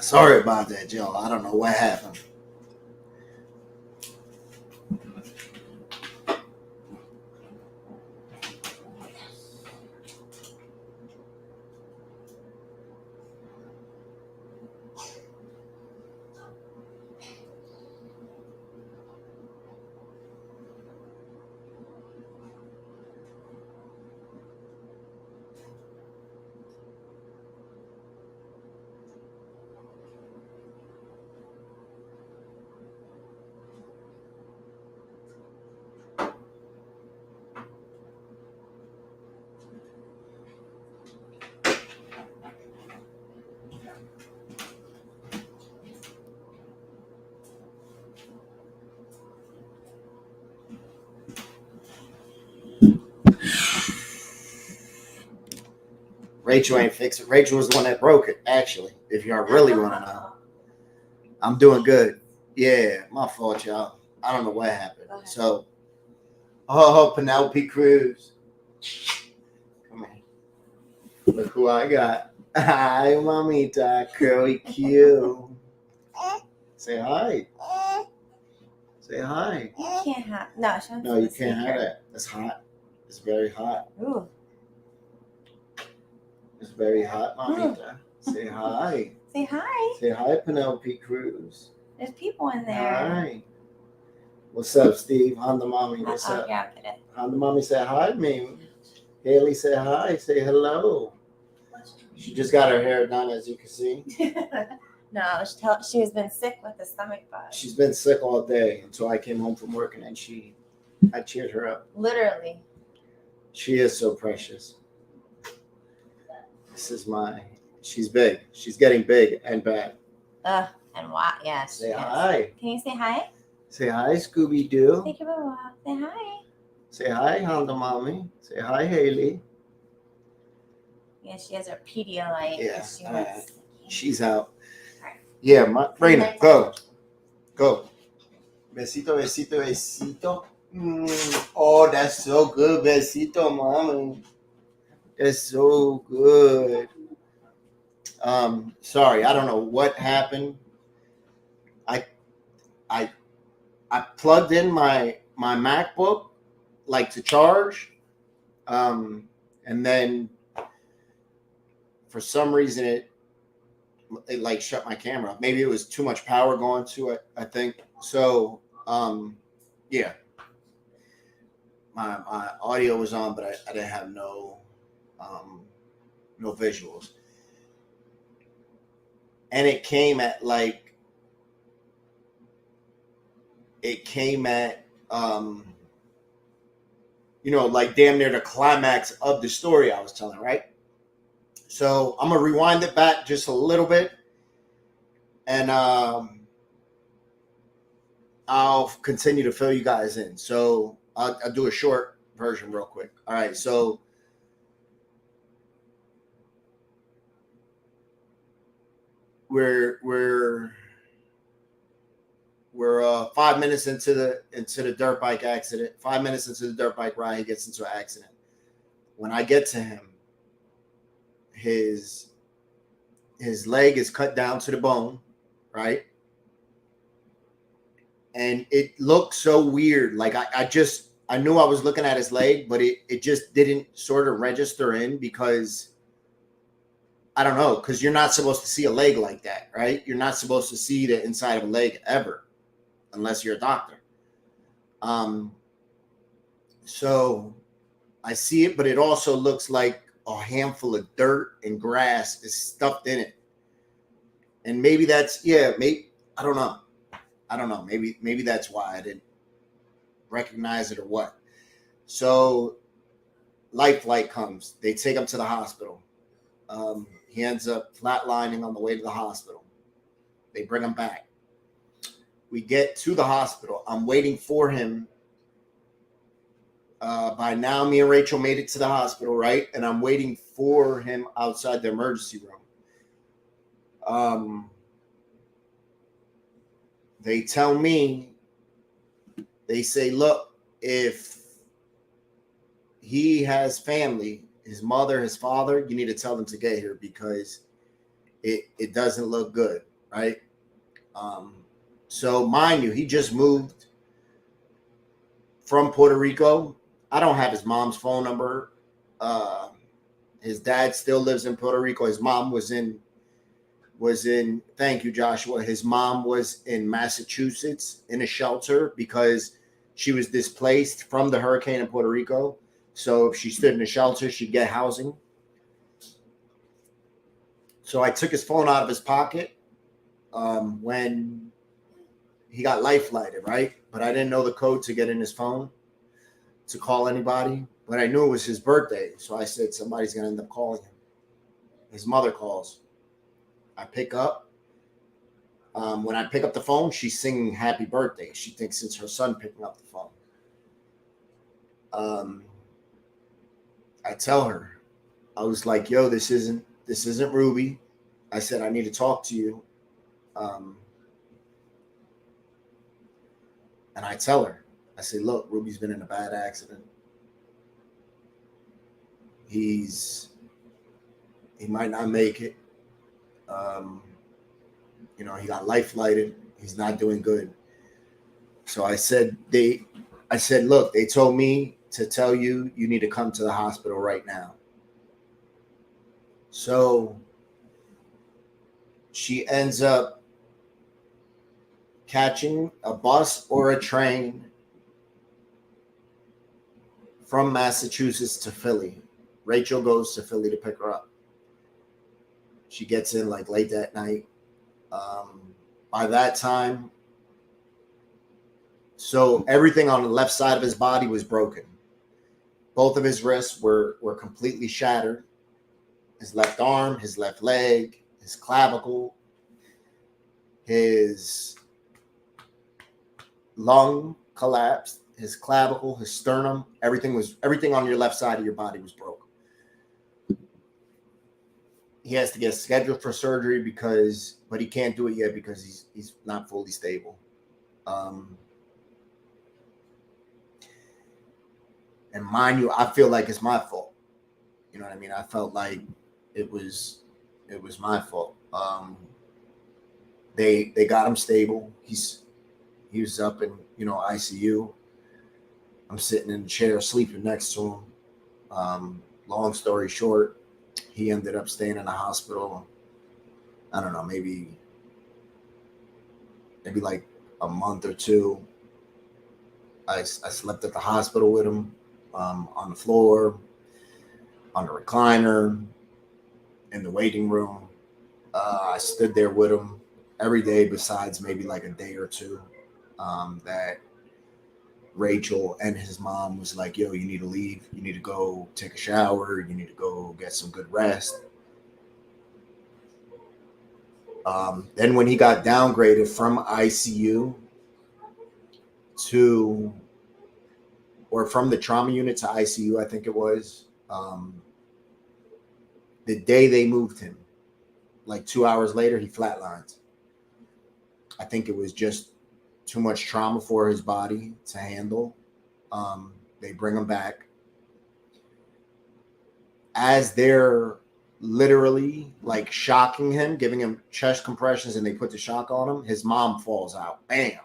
Sorry about that, Joe. I don't know what happened. Rachel ain't fixed it. Rachel was the one that broke it, actually, if y'all really want to know. I'm doing good. Yeah, my fault, y'all. I don't know what happened. So, Penelope Cruz. Come here. Look who I got. Hi, mamita. Curly Q. Say hi. Say hi. You can't have. No, no, you can't have that. It's hot. It's very hot. Ooh. It's very hot, mamita. Say hi. Say hi. Say hi, Penelope Cruz. There's people in there. Hi. What's up, Steve? Honda Mommy, what's up? Yeah, I'll get it. Honda Mommy said hi to me. Haley said hi. Say hello. She just got her hair done, as you can see. No, she has been sick with the stomach bug. She's been sick all day until I came home from work, and then I cheered her up. Literally. She is so precious. She's big. She's getting big and bad. And what? Yes. Say hi. Can you say hi? Say hi, Scooby Doo. Thank you, Baba. Say hi. Say hi, Honda Mommy. Say hi, Haley. Yeah, she has her Pedialyte. Yeah. She's out. Right. Yeah, Raina, go. Besito, besito, besito. Oh, that's so good, besito, mommy. That's so good. Sorry, I don't know what happened. I plugged in my MacBook like to charge, and then for some reason it like shut my camera off. Maybe it was too much power going to it, I think. So yeah, my audio was on, but I didn't have no visuals, and it came at like damn near the climax of the story I was telling, right? So I'm gonna rewind it back just a little bit, and I'll continue to fill you guys in. So I'll do a short version real quick. All right, so we're 5 minutes into the dirt bike accident. 5 minutes into the dirt bike ride, he gets into an accident. When I get to him, his leg is cut down to the bone, right? And it looked so weird. Like I knew I was looking at his leg, but it just didn't sort of register in because I don't know, because you're not supposed to see a leg like that, right? You're not supposed to see the inside of a leg ever, unless you're a doctor. So I see it, but it also looks like a handful of dirt and grass is stuffed in it. And maybe that's, maybe, I don't know. Maybe that's why I didn't recognize it or what. So life flight comes. They take him to the hospital. He ends up flatlining on the way to the hospital. They bring him back. We get to the hospital. I'm waiting for him. By now, me and Rachel made it to the hospital, right? And I'm waiting for him outside the emergency room. They tell me They say, look, if he has family, his mother, his father, you need to tell them to get here because it doesn't look good, right? Um, so mind you, he just moved from Puerto Rico. I don't have his mom's phone number. Uh, his dad still lives in Puerto Rico. His mom was in thank you, Joshua. His mom was in Massachusetts in a shelter because she was displaced from the hurricane in Puerto Rico. So if she stood in a shelter, she'd get housing. So I took his phone out of his pocket when he got life lighted, right? But I didn't know the code to get in his phone to call anybody. But I knew it was his birthday. So I said, somebody's going to end up calling him. His mother calls. I pick up. When I pick up the phone, she's singing happy birthday. She thinks it's her son picking up the phone. I tell her, I was like, yo, this isn't Ruby. I said, I need to talk to you. And I tell her, I say, look, Ruby's been in a bad accident. He might not make it. He got life lighted. He's not doing good. So I said, look, they told me to tell you need to come to the hospital right now. So she ends up catching a bus or a train from Massachusetts to Philly. Rachel goes to Philly to pick her up. She gets in like late that night. By that time, so everything on the left side of his body was broken. Both of his wrists were completely shattered. His left arm, his left leg, his clavicle, his lung collapsed, his clavicle, his sternum, everything on your left side of your body was broken. He has to get scheduled for surgery but he can't do it yet because he's not fully stable. And mind you, I feel like it's my fault. You know what I mean? I felt like it was my fault. They got him stable. He was up in ICU. I'm sitting in the chair sleeping next to him. Long story short, he ended up staying in the hospital. I don't know, maybe like a month or two. I slept at the hospital with him, on the floor, on the recliner, in the waiting room. I stood there with him every day besides maybe like a day or two that Rachel and his mom was like, yo, you need to leave. You need to go take a shower. You need to go get some good rest. Then when he got downgraded from ICU from the trauma unit to ICU, I think it was, the day they moved him, like 2 hours later, he flatlined. I think it was just too much trauma for his body to handle. They bring him back. As they're literally like shocking him, giving him chest compressions, and they put the shock on him, his mom falls out. Bam.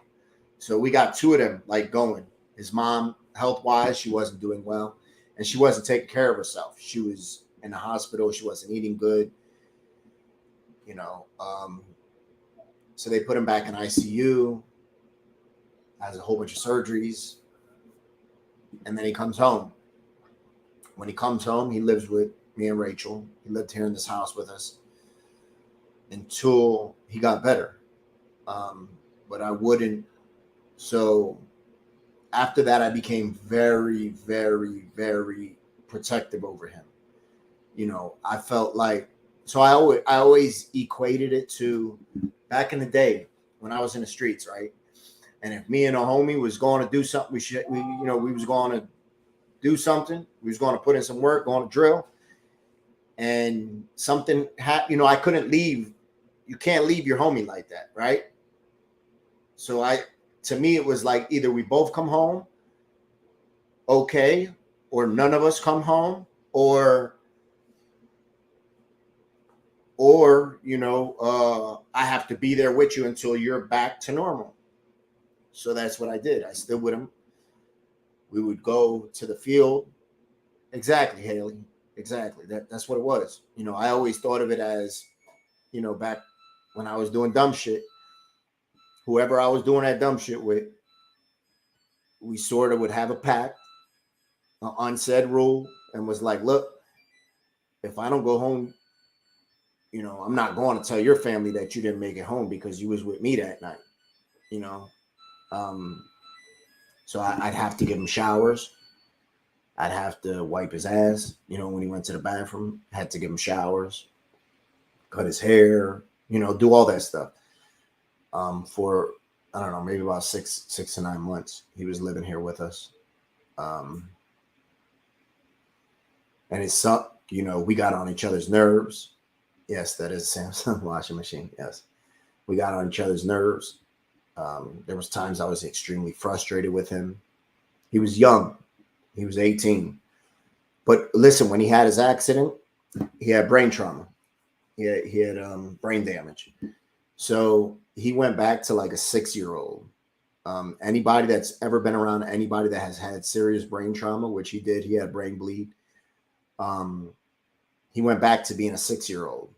So we got two of them like going. His mom, health-wise, she wasn't doing well, and she wasn't taking care of herself. She was in the hospital. She wasn't eating good. So they put him back in ICU, has a whole bunch of surgeries, and then he comes home. When he comes home, he lives with me and Rachel. He lived here in this house with us until he got better. But I wouldn't. So after that, I became very, very, very protective over him. I felt like, so I always equated it to back in the day when I was in the streets, right? And if me and a homie was going to do something, we was going to do something. We was going to put in some work, going to drill, and something happened. I couldn't leave. You can't leave your homie like that, right? So to me, it was like either we both come home, okay, or none of us come home, or I have to be there with you until you're back to normal. So that's what I did. I stood with him. We would go to the field. Exactly, Haley. Exactly. That's what it was. I always thought of it as, back when I was doing dumb shit, whoever I was doing that dumb shit with, we sort of would have a pact, an unsaid rule, and was like, look, if I don't go home, I'm not going to tell your family that you didn't make it home because you was with me that night, you know. Um, so I'd have to give him showers. I'd have to wipe his ass, when he went to the bathroom. Had to give him showers, cut his hair, do all that stuff. For I don't know, maybe about 6 to 9 months, he was living here with us. And it sucked. We got on each other's nerves. Yes, that is Samsung washing machine. Yes, we got on each other's nerves. There was times I was extremely frustrated with him. He was young. He was 18. But listen, when he had his accident, he had brain trauma. He had brain damage. So he went back to like a 6-year-old. Anybody that's ever been around anybody that has had serious brain trauma, which he did, he had brain bleed. He went back to being a 6-year-old.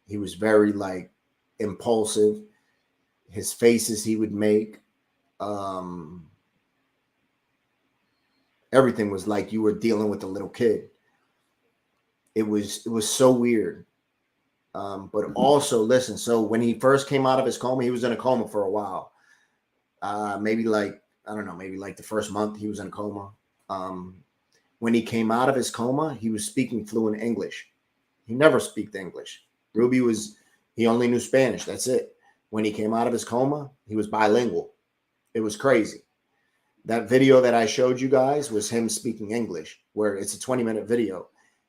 He was very like impulsive. His faces he would make, everything was like you were dealing with a little kid. It was so weird. But also, listen. So when he first came out of his coma, he was in a coma for a while. Maybe like I don't know, maybe like the first month he was in a coma. When he came out of his coma, he was speaking fluent English. He never spoke English. He only knew Spanish. That's it. When he came out of his coma, he was bilingual. It was crazy. That video that I showed you guys was him speaking English, where it's a 20-minute video.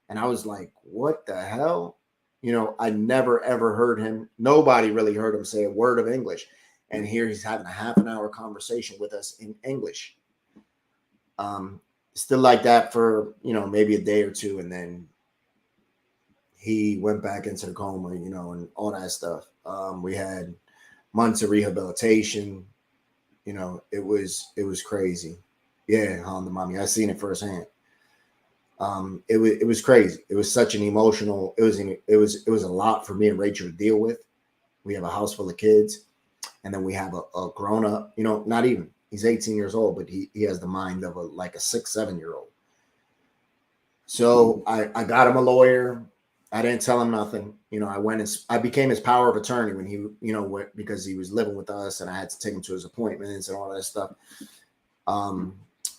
And I was like, what the hell? I never, ever heard him. Nobody really heard him say a word of English. And here he's having a half an hour conversation with us in English. Still like that for, maybe a day or two. And then he went back into the coma, and all that stuff. We had months of rehabilitation. It was crazy. Yeah, Honda mommy. I seen it firsthand. It was crazy. It was such an emotional. It was a lot for me and Rachel to deal with. We have a house full of kids, and then we have a grown up. Not even. He's 18 years old, but he has the mind of a 6, 7-year-old. So I got him a lawyer. I didn't tell him nothing. I became his power of attorney when he, because he was living with us and I had to take him to his appointments and all that stuff.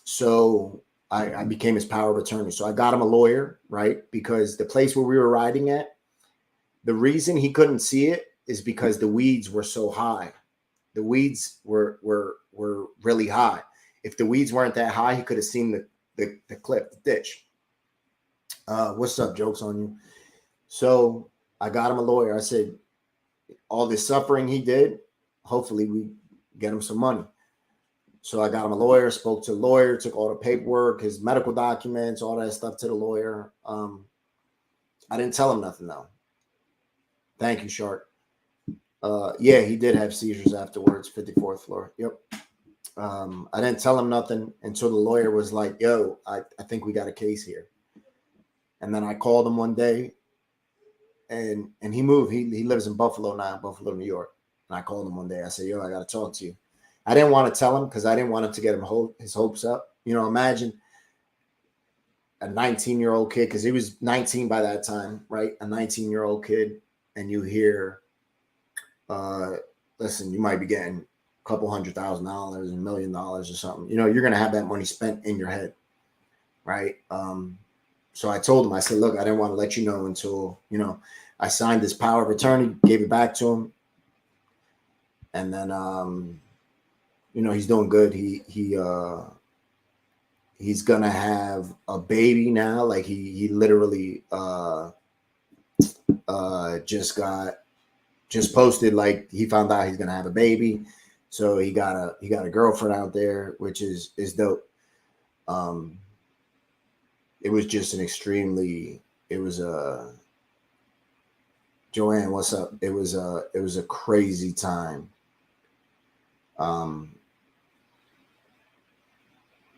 So I became his power of attorney. So I got him a lawyer, right? Because the place where we were riding at, the reason he couldn't see it is because the weeds were so high. The weeds were really high. If the weeds weren't that high, he could have seen the cliff, the ditch. What's up? Joke's on you. So I got him a lawyer. I said, all this suffering he did, hopefully we get him some money. So I got him a lawyer, spoke to the lawyer, took all the paperwork, his medical documents, all that stuff to the lawyer. I didn't tell him nothing though. Thank you, Shark. Yeah, he did have seizures afterwards, 54th floor. Yep. I didn't tell him nothing until the lawyer was like, yo, I think we got a case here. And then I called him one day. And he moved. He lives in Buffalo now, Buffalo, New York. And I called him one day. I said, yo, I got to talk to you. I didn't want to tell him because I didn't want him to get his hopes up. Imagine a 19-year-old kid, because he was 19 by that time, right? A 19-year-old kid. And you hear, listen, you might be getting a couple $100,000, $1 million or something. You're going to have that money spent in your head, right? So I told him, I said, look, I didn't want to let you know until, I signed this power of attorney, gave it back to him. And then, he's doing good. He's going to have a baby now. Like he literally just posted, like he found out he's going to have a baby. So he got a girlfriend out there, which is dope. It was just an extremely, it was a, Joanne, what's up? It was a crazy time.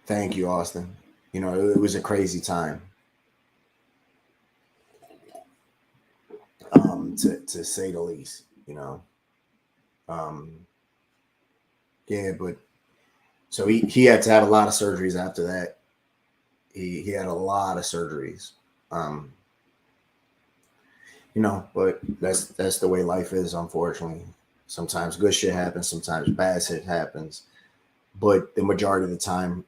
Thank you, Austin. You know, it was a crazy time. To say the least, you know. Yeah, but so he had to have a lot of surgeries after that. He had a lot of surgeries. You know, but that's the way life is, unfortunately. Sometimes good shit happens, sometimes bad shit happens. But the majority of the time,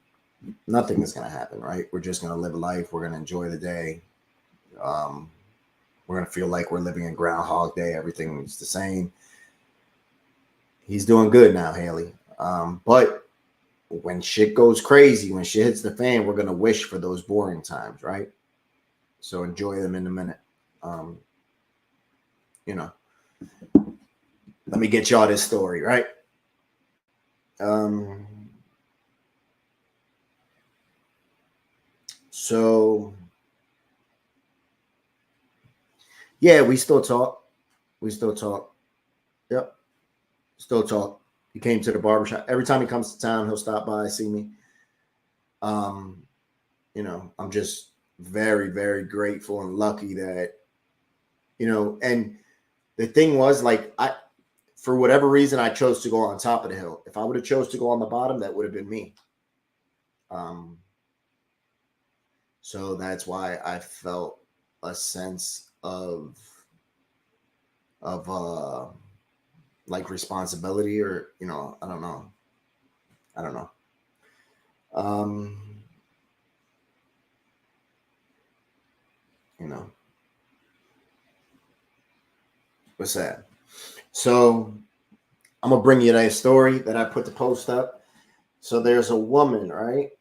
nothing is gonna happen, right? We're just gonna live life, we're gonna enjoy the day. We're gonna feel like we're living in Groundhog Day, everything's the same. He's doing good now, Haley. But when shit goes crazy, when shit hits the fan, we're gonna wish for those boring times, right? So enjoy them in a minute. You know, let me get y'all this story, right? So yeah, we still talk. We still talk. Yep. Still talk. He came to the barbershop. Every time he comes to town, he'll stop by, see me. You know, I'm just very, very grateful and lucky that, you know, and the thing was, like, for whatever reason, I chose to go on top of the hill. If I would have chose to go on the bottom, that would have been me. So that's why I felt a sense of like responsibility, or, you know, I don't know. You know, what's that? So I'm gonna bring you that story that I put the post up. So there's a woman, right?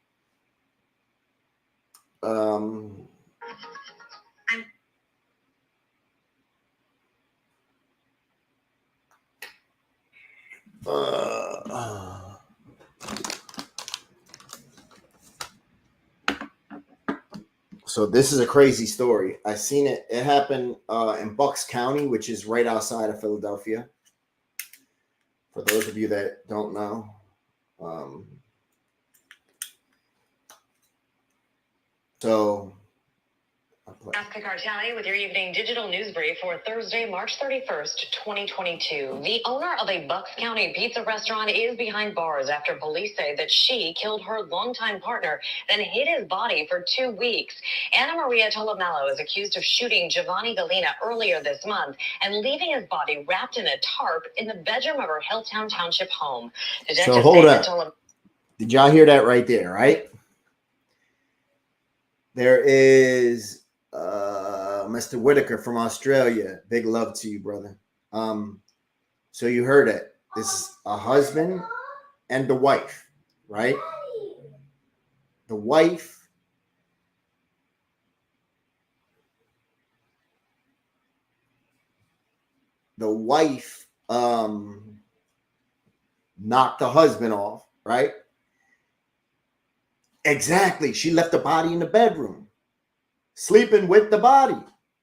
So this is a crazy story. I seen it. It happened in Bucks County, which is right outside of Philadelphia. For those of you that don't know, so Cartelli with your evening digital news brief for Thursday, March 31st, 2022. The owner of a Bucks County pizza restaurant is behind bars after police say that she killed her longtime partner, then hid his body for 2 weeks. Anna Maria Tolomello is accused of shooting Giovanni Galena earlier this month and leaving his body wrapped in a tarp in the bedroom of her Hilltown Township home. So hold up. Did y'all hear that right there, right? There is Mr. Whitaker from Australia. Big love to you, brother. So you heard it. This is a husband and the wife, right? The wife knocked the husband off, right? Exactly. She left the body in the bedroom, sleeping with the body.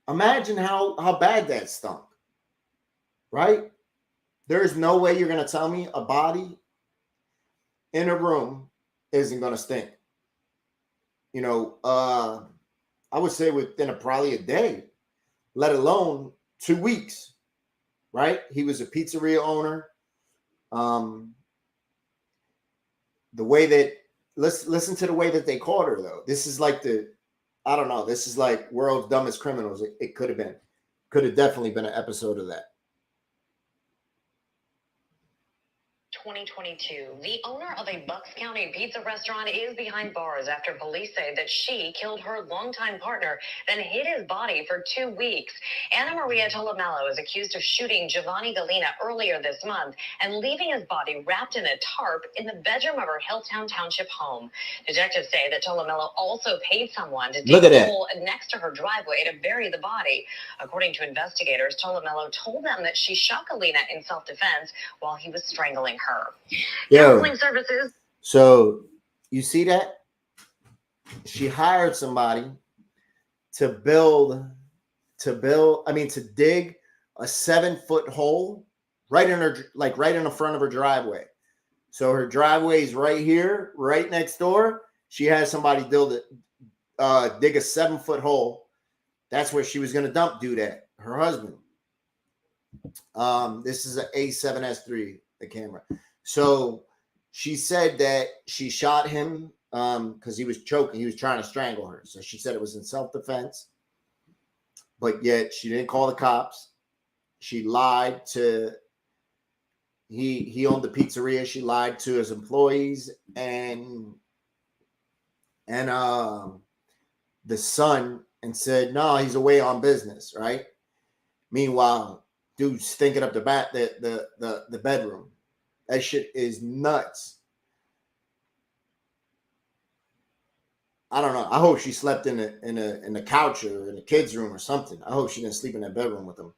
Imagine how bad that stunk, right? There's no way you're going to tell me a body in a room isn't going to stink. You know, I would say within probably a day, let alone 2 weeks, right? He was a pizzeria owner. The way that, let's listen to the way that they caught her, though. This is like I don't know. This is like World's Dumbest Criminals. It could have definitely been an episode of that. 2022. The owner of a Bucks County pizza restaurant is behind bars after police say that she killed her longtime partner, then hid his body for 2 weeks. Anna Maria Tolomello is accused of shooting Giovanni Galena earlier this month and leaving his body wrapped in a tarp in the bedroom of her Hilltown Township home. Detectives say that Tolomello also paid someone to dig a hole next to her driveway to bury the body. According to investigators, Tolomello told them that she shot Galena in self-defense while he was strangling her. her. Yo. Counseling services. So you see that? She hired somebody to dig a 7-foot hole right in the front of her driveway. So her driveway is right here, right next door. She has somebody dig a 7-foot hole. That's where she was going to dude at, her husband. This is an A7S3, the camera. So she said that she shot him because he was choking. He was trying to strangle her. So she said it was in self-defense. But yet she didn't call the cops. She lied to he owned the pizzeria. She lied to his employees and the son and said, no, he's away on business, right? Meanwhile, dude's stinking up the bedroom. That shit is nuts. I don't know. I hope she slept in the couch or in the kids' room or something. I hope she didn't sleep in that bedroom with him.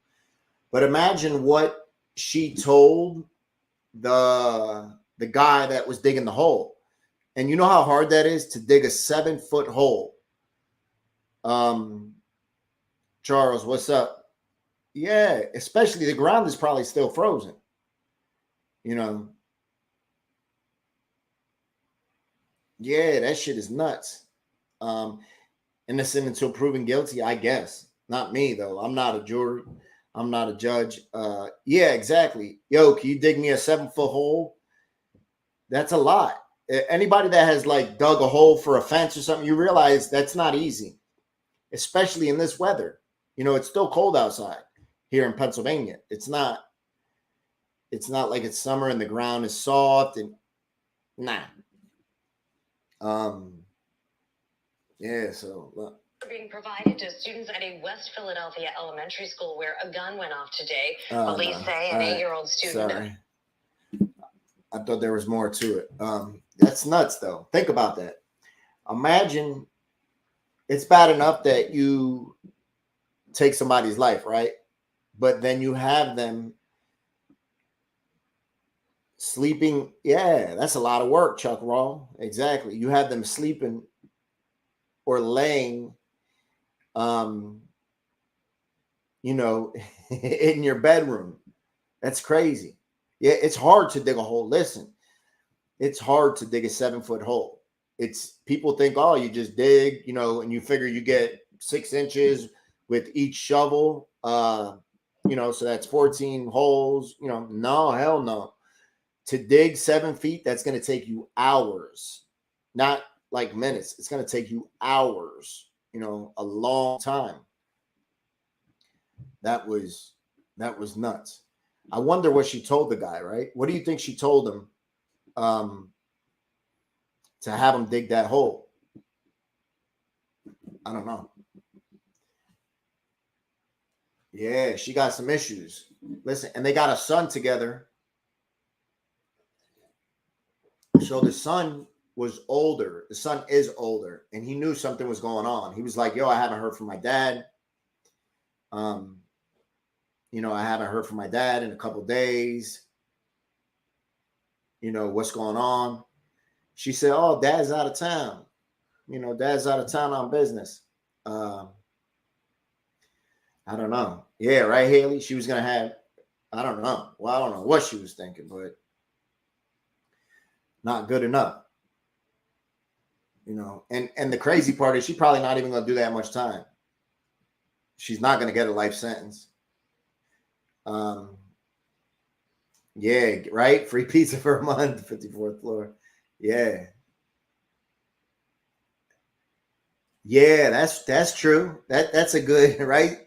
But imagine what she told the guy that was digging the hole. And you know how hard that is to dig a 7-foot hole. Charles, what's up? Yeah, especially the ground is probably still frozen. You know. Yeah, that shit is nuts. Innocent until proven guilty, I guess. Not me, though. I'm not a jury. I'm not a judge. Yeah, exactly. Yo, can you dig me a 7-foot hole? That's a lot. Anybody that has like dug a hole for a fence or something, you realize that's not easy, especially in this weather. You know, it's still cold outside here in Pennsylvania. It's not like it's summer and the ground is soft and nah. Yeah, so look. Being provided to students at a West Philadelphia elementary school where a gun went off today. Police say an 8-year-old student. Sorry. I thought there was more to it. That's nuts, though. Think about that. Imagine it's bad enough that you take somebody's life, right? But then you have them sleeping. Yeah, that's a lot of work, Chuck Raw. Exactly. You have them sleeping or laying, in your bedroom. That's crazy. Yeah, it's hard to dig a hole. Listen, it's hard to dig a 7-foot hole. It's people think, oh, you just dig, and you figure you get 6 inches with each shovel. So that's 14 holes. No, hell no. To dig 7 feet, that's going to take you hours, not like minutes. It's going to take you hours, a long time. That was nuts. I wonder what she told the guy, right? What do you think she told him to have him dig that hole? I don't know. Yeah, she got some issues. Listen, and they got a son together. So the son was older. The son is older, and he knew something was going on. He was like, yo, I haven't heard from my dad. I haven't heard from my dad in a couple of days. What's going on? She said, oh, dad's out of town. Dad's out of town on business. I don't know. Yeah, right, Haley? She was going to have, I don't know. Well, I don't know what she was thinking, but not good enough. And the crazy part is she's probably not even going to do that much time. She's not going to get a life sentence. Yeah, right? Free pizza for a month, 54th floor. Yeah. Yeah, that's true. That's a good, right?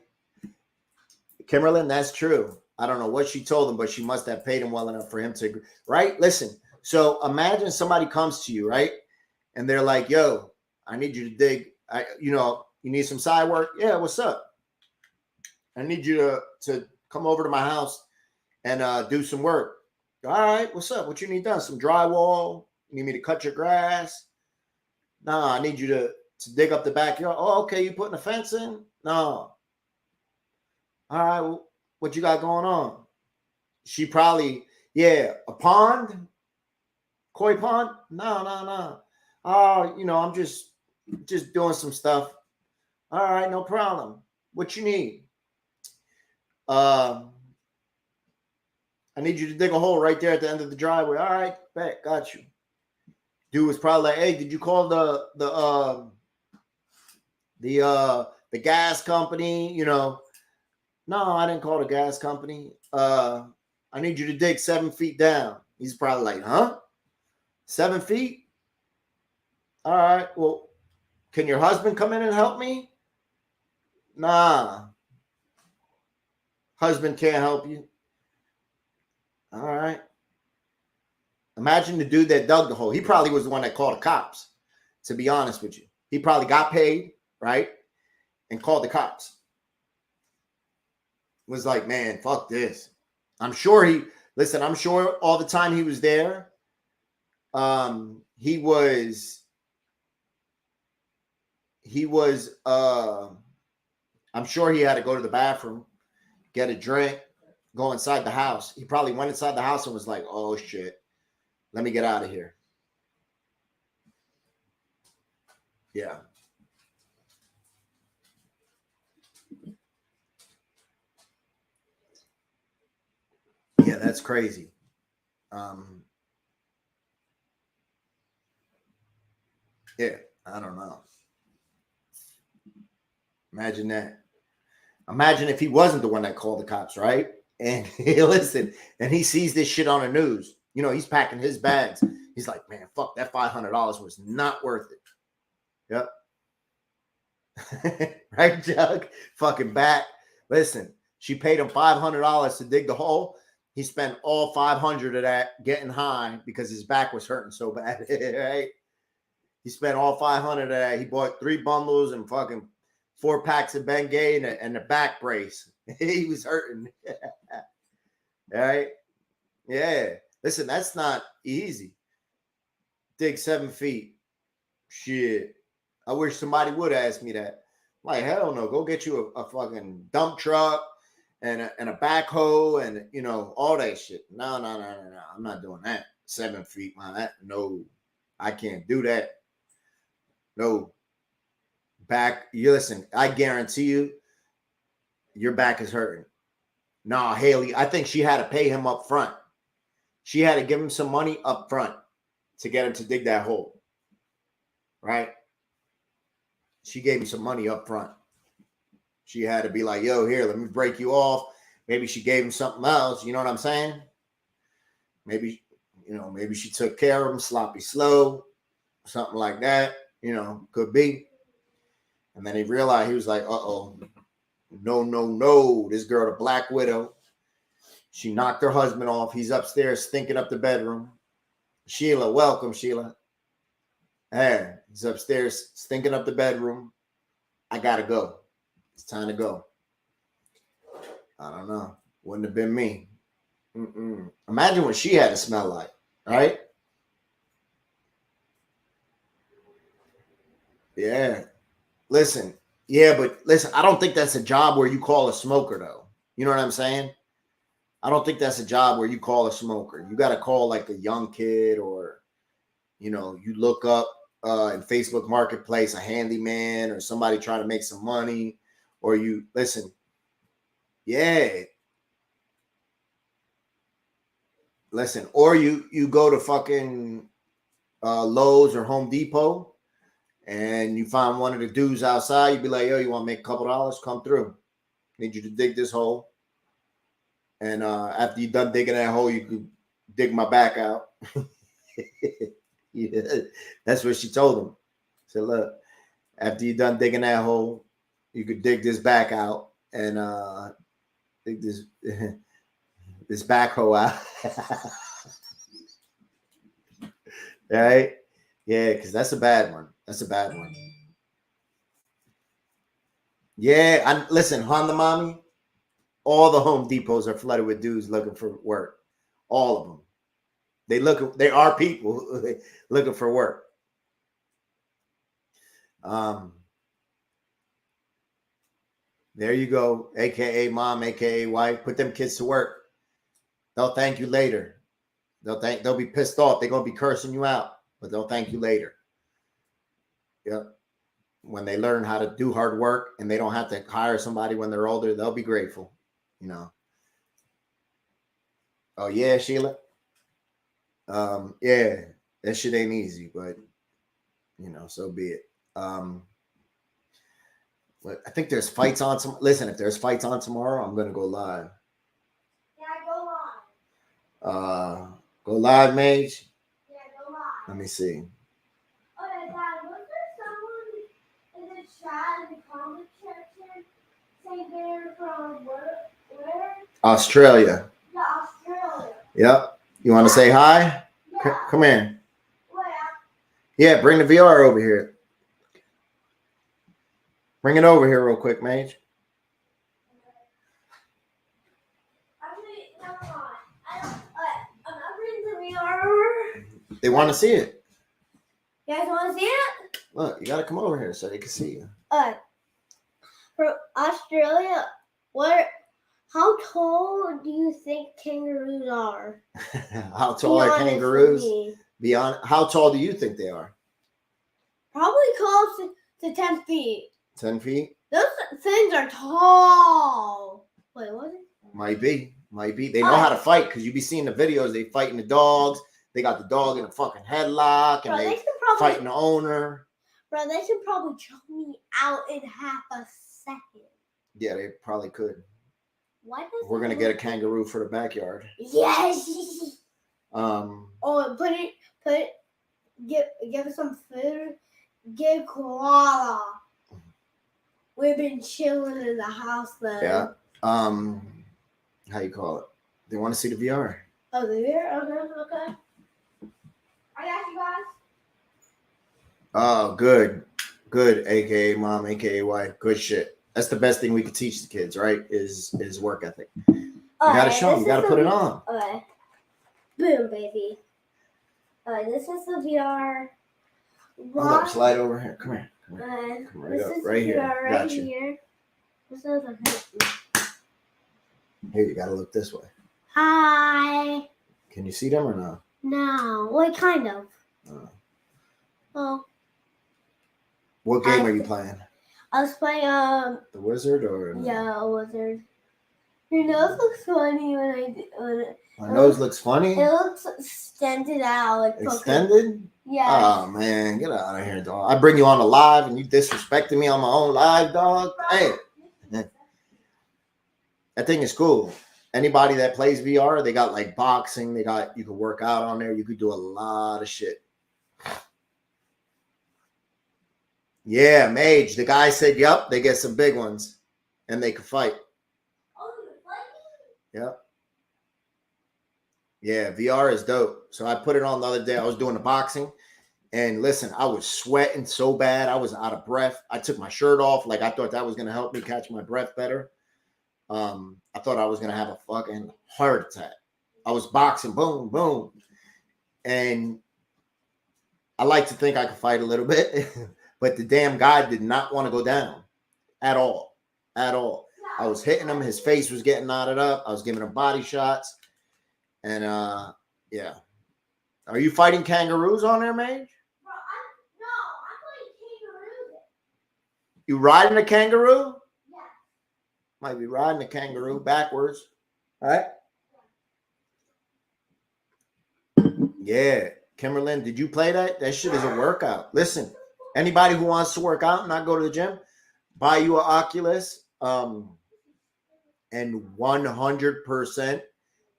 Kimberlyn, that's true. I don't know what she told him, but she must have paid him well enough for him to agree. Right? Listen, so imagine somebody comes to you, right? And they're like, yo, I need you to dig. You need some side work? Yeah, what's up? I need you to come over to my house and do some work. All right, what's up? What you need done? Some drywall? You need me to cut your grass? No, I need you to dig up the backyard. Oh, okay, you putting a fence in? No. All right, well, what you got going on? She probably, Yeah, a pond, koi pond. No. Oh, I'm just doing some stuff. All right, no problem. What you need? I need you to dig a hole right there at the end of the driveway. All right, bet, got you. Dude was probably like, "Hey, did you call the gas company?" No, I didn't call the gas company. I need you to dig 7 feet down. He's probably like, "Huh? 7 feet? All right. Well, can your husband come in and help me?" Nah, husband can't help you. All right. Imagine the dude that dug the hole. He probably was the one that called the cops, to be honest with you. He probably got paid, right? And called the cops. Was like, man, fuck this. I'm sure I'm sure all the time he was there, he was I'm sure he had to go to the bathroom, get a drink, go inside the house. He probably went inside the house and was like, oh shit, let me get out of here. Yeah. Yeah, that's crazy. Yeah, I don't know. Imagine that. Imagine if he wasn't the one that called the cops, right? And he listen, and he sees this shit on the news. He's packing his bags. He's like, man, fuck, that $500 was not worth it. Yep. Right, Jug? Fucking back. Listen, she paid him $500 to dig the hole. He spent all 500 of that getting high because his back was hurting so bad, right? He spent all 500 of that. He bought 3 bundles and fucking 4 packs of Bengay and a back brace. He was hurting. All right? Yeah. Listen, that's not easy. Dig 7 feet. Shit. I wish somebody would ask me that. Like, hell no. Go get you a fucking dump truck and a backhoe and, all that shit. No. I'm not doing that. 7 feet, man. No. I can't do that. No. You listen, I guarantee you, your back is hurting. Nah, Haley, I think she had to pay him up front. She had to give him some money up front to get him to dig that hole. Right? She gave him some money up front. She had to be like, yo, here, let me break you off. Maybe she gave him something else. You know what I'm saying? Maybe she took care of him, sloppy slow, something like that. Could be. And then he realized, he was like, uh-oh. No. This girl, the Black Widow, she knocked her husband off. He's upstairs stinking up the bedroom. Sheila, welcome, Sheila. Hey, he's upstairs stinking up the bedroom. I gotta go. It's time to go. I don't know. Wouldn't have been me. Imagine what she had to smell like, right? Yeah. Listen. Yeah, but listen, I don't think that's a job where you call a smoker, though. You know what I'm saying? I don't think that's a job where you call a smoker. You got to call like a young kid, or, you look up in Facebook Marketplace a handyman or somebody trying to make some money, or you listen. Yeah. Listen, or you go to fucking Lowe's or Home Depot and you find one of the dudes outside. You be like, yo, you want to make a couple dollars? Come through. Need you to dig this hole. And after you're done digging that hole, you could dig my back out. Yeah, that's what she told him. So look, after you're done digging that hole, you could dig this back out and dig this this backhoe out. Right? Yeah, because that's a bad one. That's a bad one. Yeah, listen, Honda Mommy, all the Home Depots are flooded with dudes looking for work. All of them. They are people looking for work. There you go, aka mom, aka wife. Put them kids to work. They'll thank you later. They'll be pissed off. They're gonna be cursing you out, but they'll thank you later. Yep. When they learn how to do hard work and they don't have to hire somebody when they're older, they'll be grateful. You know. Oh yeah, Sheila. Yeah, that shit ain't easy, but you know, so be it. But I think there's fights on some. Listen, if there's fights on tomorrow, I'm gonna go live. Yeah, go live. Go live, Mage. Yeah, go live. Let me see. Okay, Dad, was there someone in the chat in the comment section saying they're from where? Australia. Yeah, Australia. Yep. You want to say hi? Yeah. Come here. Where? Yeah, bring the VR over here. Bring it over here real quick, Mage. Actually, never mind. I'm not bringing the VR. They want to see it. You guys want to see it? Look, you got to come over here so they can see you. From Australia, how tall do you think kangaroos are? How tall are kangaroos? Beyond, how tall do you think they are? Probably close to 10 feet. 10 feet? Those things are tall. Wait, what? Might be. They know how to fight because you be seeing the videos. They fighting the dogs. They got the dog in a fucking headlock and they fighting the owner. Bro, they should probably choke me out in half a second. Yeah, they probably could. We're gonna get a kangaroo for the backyard. Yes. Oh, Give it some food. Give koala. We've been chilling in the house though. Yeah. How you call it? They want to see the VR. Oh, the VR? Okay. I got you guys. Oh, good. AKA mom, AKA wife. Good shit. That's the best thing we could teach the kids, right? Is work ethic. You gotta show them. You gotta put it on. Okay. Boom, baby. Alright, this is the VR. Hold up, slide over here. Come here. Come right up. Right here. Right here. This is the Here, you gotta look this way. Hi. Can you see them or no? No. Well, kind of. Oh. What game are you playing? I was playing The Wizard or no? Yeah, a wizard. Your nose looks funny My nose looks funny. It looks extended out, like extended. Yeah. Oh man, get out of here, dog! I bring you on a live and you disrespecting me on my own live, dog. Hey, that thing is cool. Anybody that plays VR, they got like boxing. You can work out on there. You could do a lot of shit. Yeah, Mage. The guy said, "Yep, they get some big ones, and they can fight." Oh, you're fighting? Yep. Yeah, VR is dope. So I put it on the other day. I was doing the boxing, and listen, I was sweating so bad. I was out of breath. I took my shirt off, like I thought that was gonna help me catch my breath better. I thought I was gonna have a fucking heart attack. I was boxing, boom, boom, and I like to think I could fight a little bit. But the damn guy did not want to go down at all. I was hitting him. His face was getting knotted up. I was giving him body shots. And, yeah. Are you fighting kangaroos on there, Mage? Bro, I'm fighting kangaroos. You riding a kangaroo? Yeah. Might be riding a kangaroo backwards. All right? Yeah. Kimberlyn, did you play that? That shit is a workout. Listen. Anybody who wants to work out and not go to the gym, buy you an Oculus, and 100%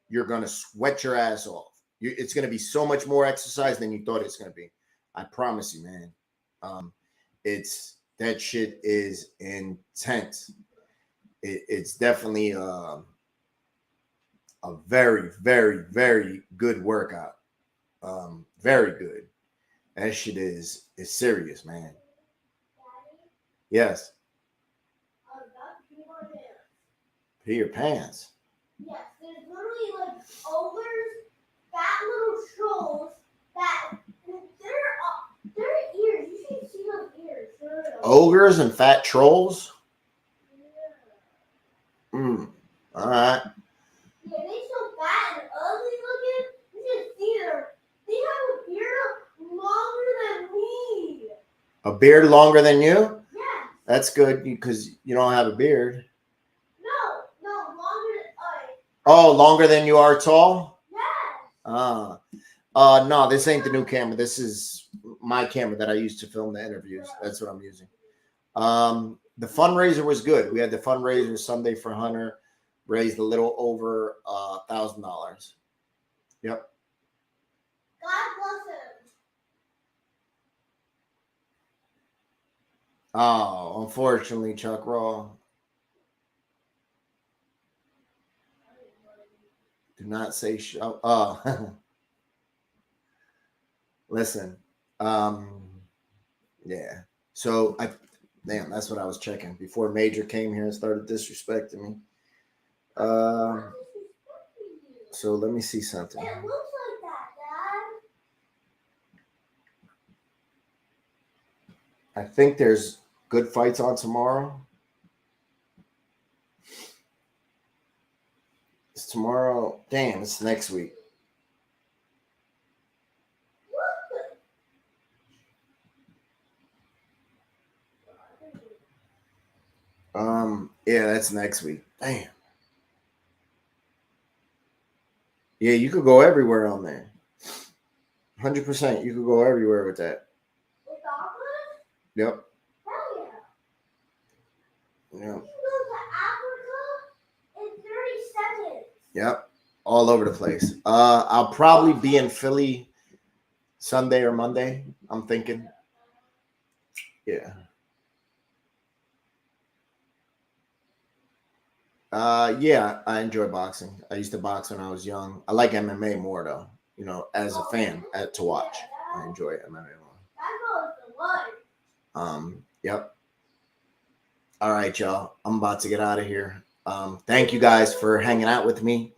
you're going to sweat your ass off. It's going to be so much more exercise than you thought it's going to be. I promise you, man. That shit is intense. It's definitely a very, very, very good workout. Very good. That shit is serious, man. Yes. Pee your pants. Yes, there's literally like ogres, fat little trolls that their ears. You should see those ears. Ogres and fat trolls. All right. Yeah, they so fat and ugly looking. You should A beard longer than you? Yeah. That's good because you don't have a beard. No, longer. Oh, longer than you are tall? Yes. No, this ain't the new camera. This is my camera that I used to film the interviews. That's what I'm using. The fundraiser was good. We had the fundraiser Sunday for Hunter, raised a little over $1,000. Yep. God bless him. Oh, unfortunately, Chuck Raw. Do not say show. Oh, listen. Yeah. So damn, that's what I was checking before Major came here and started disrespecting me. So let me see something. It looks like that, Dad. I think there's good fights on tomorrow. It's tomorrow. Damn, it's next week. Yeah, that's next week. Damn. Yeah, you could go everywhere on there. 100%. You could go everywhere with that. With Oculus? Yep. Hell yeah. Yep. You can go to Africa in 30 seconds. Yep. All over the place. I'll probably be in Philly Sunday or Monday, I'm thinking. Yeah. Yeah, I enjoy boxing. I used to box when I was young. I like MMA more though. You know, as a fan to watch. I enjoy MMA more. That goes to life. Yep. All right, y'all. I'm about to get out of here. Thank you guys for hanging out with me.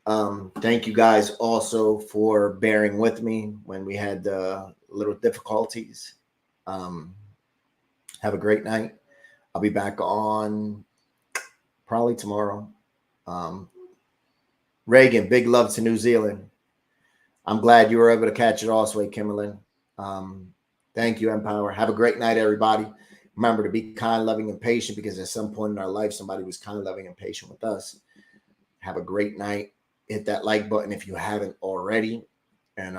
Thank you guys also for bearing with me when we had little difficulties. Have a great night. I'll be back on probably tomorrow. Reagan, big love to New Zealand. I'm glad you were able to catch it also, Kimberlyn. Thank you, Empower. Have a great night, everybody. Remember to be kind, loving, and patient because at some point in our life, somebody was kind, loving, and patient with us. Have a great night. Hit that like button if you haven't already. And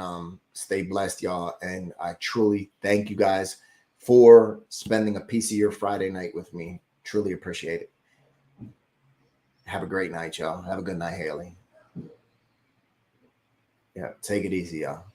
stay blessed, y'all. And I truly thank you guys for spending a piece of your Friday night with me. Truly appreciate it. Have a great night, y'all. Have a good night, Haley. Yeah, take it easy, y'all.